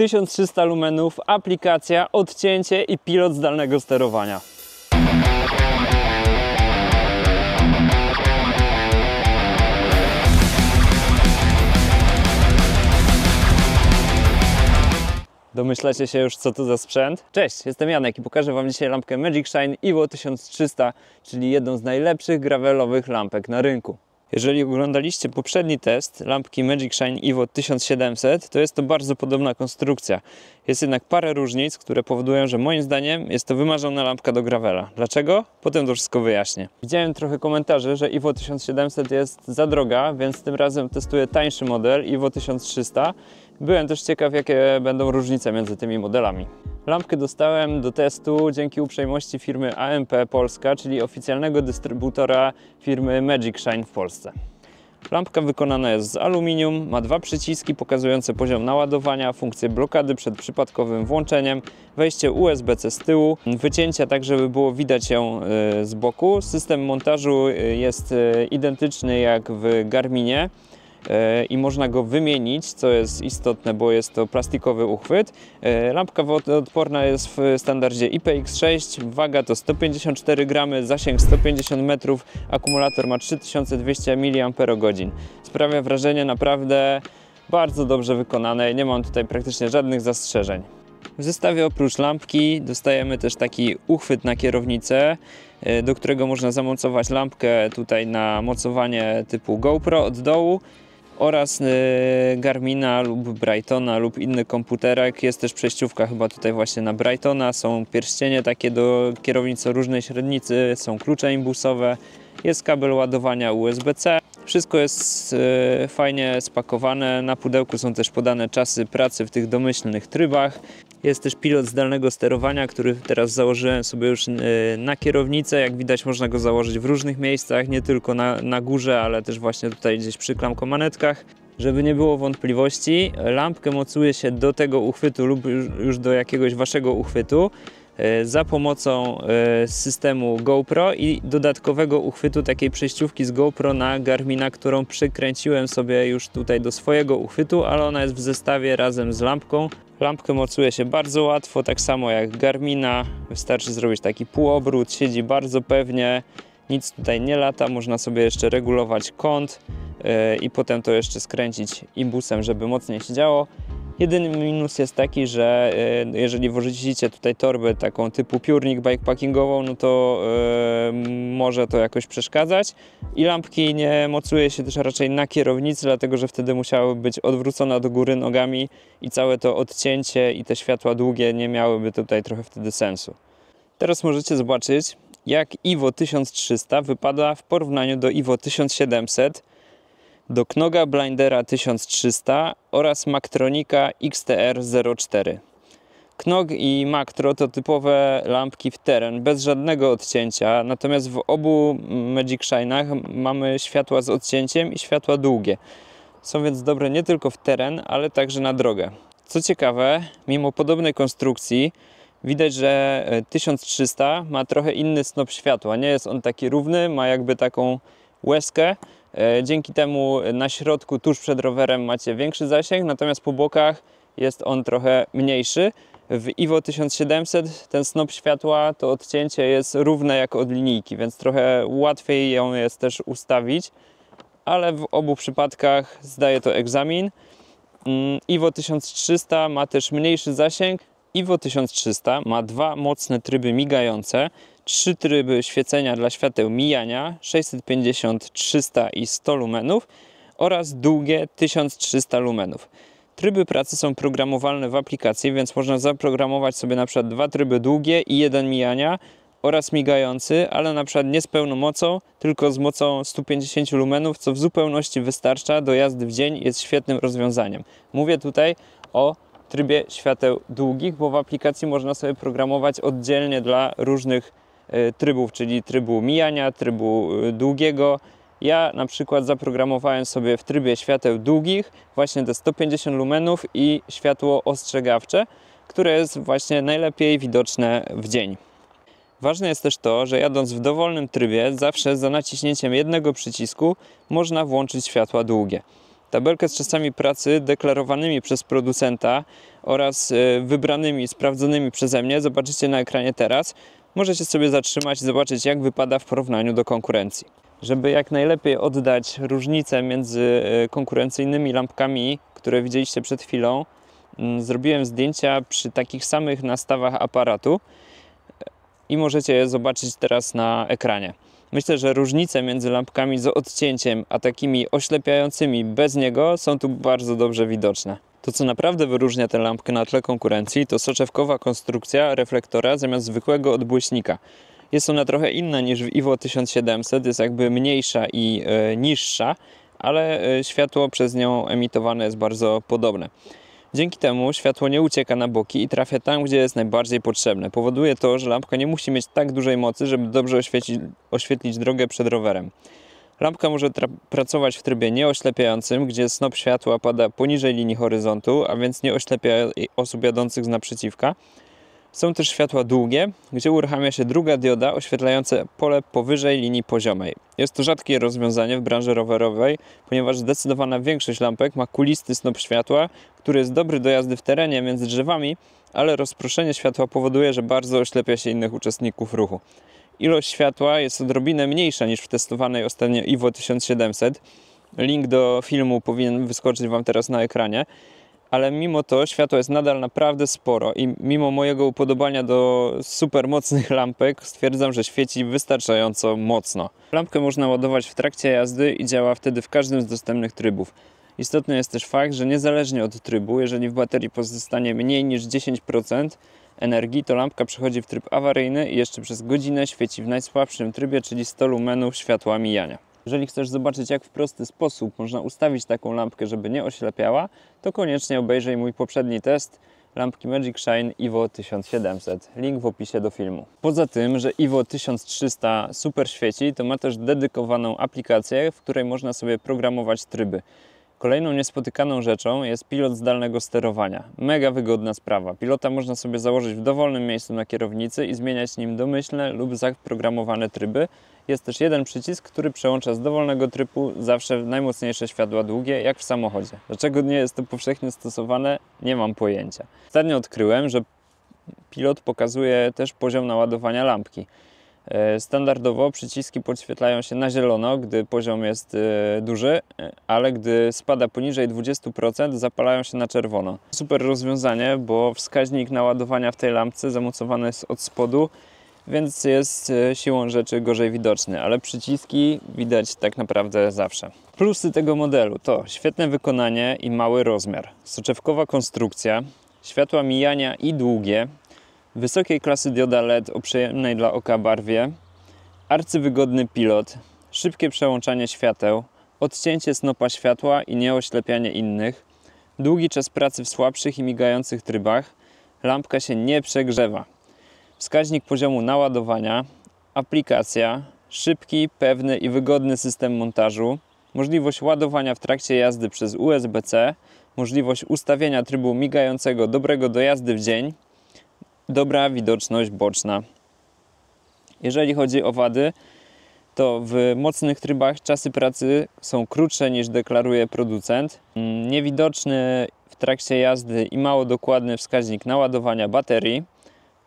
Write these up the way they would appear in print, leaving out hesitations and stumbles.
1300 lumenów, aplikacja, odcięcie i pilot zdalnego sterowania. Domyślacie się już, co to za sprzęt? Cześć, jestem Janek i pokażę Wam dzisiaj lampkę Magic Shine Evo 1300, czyli jedną z najlepszych gravelowych lampek na rynku. Jeżeli oglądaliście poprzedni test lampki Magic Shine Evo 1700, to jest to bardzo podobna konstrukcja. Jest jednak parę różnic, które powodują, że moim zdaniem jest to wymarzona lampka do gravela. Dlaczego? Potem to wszystko wyjaśnię. Widziałem trochę komentarzy, że Evo 1700 jest za droga, więc tym razem testuję tańszy model Evo 1300. Byłem też ciekaw, jakie będą różnice między tymi modelami. Lampkę dostałem do testu dzięki uprzejmości firmy AMP Polska, czyli oficjalnego dystrybutora firmy Magic Shine w Polsce. Lampka wykonana jest z aluminium, ma dwa przyciski pokazujące poziom naładowania, funkcję blokady przed przypadkowym włączeniem, wejście USB-C z tyłu, wycięcia tak, żeby było widać ją z boku. System montażu jest identyczny jak w Garminie i można go wymienić, co jest istotne, bo jest to plastikowy uchwyt. Lampka wodoodporna jest w standardzie IPX6, waga to 154 gramy, zasięg 150 metrów, akumulator ma 3200 mAh. Sprawia wrażenie naprawdę bardzo dobrze wykonane, nie mam tutaj praktycznie żadnych zastrzeżeń. W zestawie oprócz lampki dostajemy też taki uchwyt na kierownicę, do którego można zamocować lampkę tutaj na mocowanie typu GoPro od dołu oraz Garmina lub Brightona lub inny komputerek. Jest też przejściówka chyba tutaj właśnie na Brightona, są pierścienie takie do kierownicy o różnej średnicy, są klucze imbusowe, jest kabel ładowania USB-C. Wszystko jest fajnie spakowane, na pudełku są też podane czasy pracy w tych domyślnych trybach. Jest też pilot zdalnego sterowania, który teraz założyłem sobie już na kierownicę. Jak widać, można go założyć w różnych miejscach, nie tylko na górze, ale też właśnie tutaj gdzieś przy klamkomanetkach. Żeby nie było wątpliwości, lampkę mocuje się do tego uchwytu lub już do jakiegoś waszego uchwytu za pomocą systemu GoPro i dodatkowego uchwytu, takiej przejściówki z GoPro na Garmina, którą przykręciłem sobie już tutaj do swojego uchwytu, ale ona jest w zestawie razem z lampką. Lampkę mocuje się bardzo łatwo, tak samo jak Garmina. Wystarczy zrobić taki półobrót, siedzi bardzo pewnie, nic tutaj nie lata. Można sobie jeszcze regulować kąt i potem to jeszcze skręcić imbusem, żeby mocniej się działo. Jedyny minus jest taki, że jeżeli wrzucicie tutaj torbę taką typu piórnik bikepackingową, no to może to jakoś przeszkadzać. I lampki nie mocuje się też raczej na kierownicy, dlatego że wtedy musiałyby być odwrócona do góry nogami i całe to odcięcie i te światła długie nie miałyby tutaj trochę wtedy sensu. Teraz możecie zobaczyć, jak Evo 1300 wypada w porównaniu do Evo 1700, do Knoga Blindera 1300 oraz Maktronika XTR04. Knog i Maktro to typowe lampki w teren, bez żadnego odcięcia, natomiast w obu Magic Shine'ach mamy światła z odcięciem i światła długie. Są więc dobre nie tylko w teren, ale także na drogę. Co ciekawe, mimo podobnej konstrukcji, widać, że 1300 ma trochę inny snop światła. Nie jest on taki równy, ma jakby taką łezkę. Dzięki temu na środku, tuż przed rowerem macie większy zasięg, natomiast po bokach jest on trochę mniejszy. W Evo 1700 ten snop światła, to odcięcie jest równe jak od linijki, więc trochę łatwiej ją jest też ustawić, ale w obu przypadkach zdaje to egzamin. Evo 1300 ma też mniejszy zasięg. Evo 1300 ma dwa mocne tryby migające, 3 tryby świecenia dla świateł mijania 650, 300 i 100 lumenów oraz długie 1300 lumenów. Tryby pracy są programowalne w aplikacji, więc można zaprogramować sobie na przykład 2 tryby długie i 1 mijania oraz migający, ale na przykład nie z pełną mocą, tylko z mocą 150 lumenów, co w zupełności wystarcza do jazdy w dzień, jest świetnym rozwiązaniem. Mówię tutaj o trybie świateł długich, bo w aplikacji można sobie programować oddzielnie dla różnych trybów, czyli trybu mijania, trybu długiego. Ja na przykład zaprogramowałem sobie w trybie świateł długich właśnie te 150 lumenów i światło ostrzegawcze, które jest właśnie najlepiej widoczne w dzień. Ważne jest też to, że jadąc w dowolnym trybie, zawsze za naciśnięciem jednego przycisku można włączyć światła długie. Tabelkę z czasami pracy deklarowanymi przez producenta oraz wybranymi, sprawdzonymi przeze mnie, zobaczycie na ekranie teraz, możecie sobie zatrzymać i zobaczyć, jak wypada w porównaniu do konkurencji. Żeby jak najlepiej oddać różnicę między konkurencyjnymi lampkami, które widzieliście przed chwilą, zrobiłem zdjęcia przy takich samych nastawach aparatu i możecie je zobaczyć teraz na ekranie. Myślę, że różnice między lampkami z odcięciem, a takimi oślepiającymi bez niego są tu bardzo dobrze widoczne. To, co naprawdę wyróżnia tę lampkę na tle konkurencji, to soczewkowa konstrukcja reflektora zamiast zwykłego odbłyśnika. Jest ona trochę inna niż w IWO 1700, jest jakby mniejsza i niższa, ale światło przez nią emitowane jest bardzo podobne. Dzięki temu światło nie ucieka na boki i trafia tam, gdzie jest najbardziej potrzebne. Powoduje to, że lampka nie musi mieć tak dużej mocy, żeby dobrze oświetlić drogę przed rowerem. Lampka może pracować w trybie nieoślepiającym, gdzie snop światła pada poniżej linii horyzontu, a więc nie oślepia osób jadących z naprzeciwka. Są też światła długie, gdzie uruchamia się druga dioda oświetlająca pole powyżej linii poziomej. Jest to rzadkie rozwiązanie w branży rowerowej, ponieważ zdecydowana większość lampek ma kulisty snop światła, który jest dobry do jazdy w terenie między drzewami, ale rozproszenie światła powoduje, że bardzo oślepia się innych uczestników ruchu. Ilość światła jest odrobinę mniejsza niż w testowanej ostatnio IWO 1700. Link do filmu powinien wyskoczyć Wam teraz na ekranie. Ale mimo to światła jest nadal naprawdę sporo i mimo mojego upodobania do super mocnych lampek stwierdzam, że świeci wystarczająco mocno. Lampkę można ładować w trakcie jazdy i działa wtedy w każdym z dostępnych trybów. Istotny jest też fakt, że niezależnie od trybu, jeżeli w baterii pozostanie mniej niż 10% energii, to lampka przechodzi w tryb awaryjny i jeszcze przez godzinę świeci w najsłabszym trybie, czyli 100 lumenów światła mijania. Jeżeli chcesz zobaczyć, jak w prosty sposób można ustawić taką lampkę, żeby nie oślepiała, to koniecznie obejrzyj mój poprzedni test lampki Magic Shine IWO 1700. Link w opisie do filmu. Poza tym, że IWO 1300 super świeci, to ma też dedykowaną aplikację, w której można sobie programować tryby. Kolejną niespotykaną rzeczą jest pilot zdalnego sterowania. Mega wygodna sprawa. Pilota można sobie założyć w dowolnym miejscu na kierownicy i zmieniać nim domyślne lub zaprogramowane tryby. Jest też jeden przycisk, który przełącza z dowolnego trybu zawsze w najmocniejsze światła długie, jak w samochodzie. Dlaczego nie jest to powszechnie stosowane? Nie mam pojęcia. Ostatnio odkryłem, że pilot pokazuje też poziom naładowania lampki. Standardowo przyciski podświetlają się na zielono, gdy poziom jest duży, ale gdy spada poniżej 20%, zapalają się na czerwono. Super rozwiązanie, bo wskaźnik naładowania w tej lampce zamocowany jest od spodu, więc jest siłą rzeczy gorzej widoczny, ale przyciski widać tak naprawdę zawsze. Plusy tego modelu to świetne wykonanie i mały rozmiar, soczewkowa konstrukcja, światła mijania i długie, wysokiej klasy dioda LED o przyjemnej dla oka barwie, arcywygodny pilot, szybkie przełączanie świateł, odcięcie snopa światła i nieoślepianie innych, długi czas pracy w słabszych i migających trybach, lampka się nie przegrzewa, wskaźnik poziomu naładowania, aplikacja, szybki, pewny i wygodny system montażu, możliwość ładowania w trakcie jazdy przez USB-C, możliwość ustawienia trybu migającego dobrego do jazdy w dzień, dobra widoczność boczna. Jeżeli chodzi o wady, to w mocnych trybach czasy pracy są krótsze niż deklaruje producent. Niewidoczny w trakcie jazdy i mało dokładny wskaźnik naładowania baterii.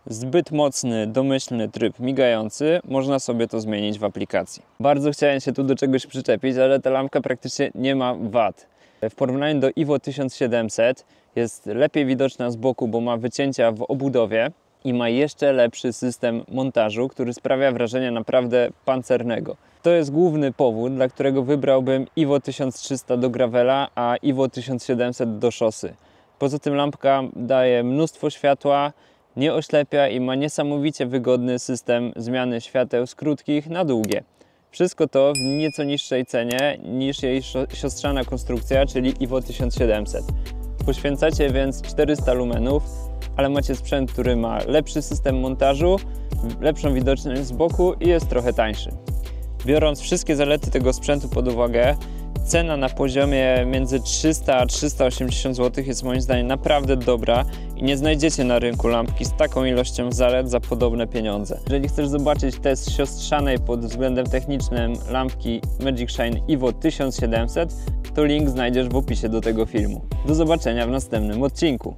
Zbyt mocny, domyślny tryb migający, można sobie to zmienić w aplikacji. Bardzo chciałem się tu do czegoś przyczepić, ale ta lampka praktycznie nie ma wad. W porównaniu do IWO 1700 jest lepiej widoczna z boku, bo ma wycięcia w obudowie i ma jeszcze lepszy system montażu, który sprawia wrażenie naprawdę pancernego. To jest główny powód, dla którego wybrałbym IWO 1300 do gravela, a IWO 1700 do szosy. Poza tym lampka daje mnóstwo światła, nie oślepia i ma niesamowicie wygodny system zmiany świateł z krótkich na długie. Wszystko to w nieco niższej cenie niż jej siostrzana konstrukcja, czyli IWO 1700. Poświęcacie więc 400 lumenów, ale macie sprzęt, który ma lepszy system montażu, lepszą widoczność z boku i jest trochę tańszy. Biorąc wszystkie zalety tego sprzętu pod uwagę, cena na poziomie między 300 a 380 zł jest moim zdaniem naprawdę dobra i nie znajdziecie na rynku lampki z taką ilością zalet za podobne pieniądze. Jeżeli chcesz zobaczyć test siostrzanej pod względem technicznym lampki Magic Shine IWO 1700, to link znajdziesz w opisie do tego filmu. Do zobaczenia w następnym odcinku.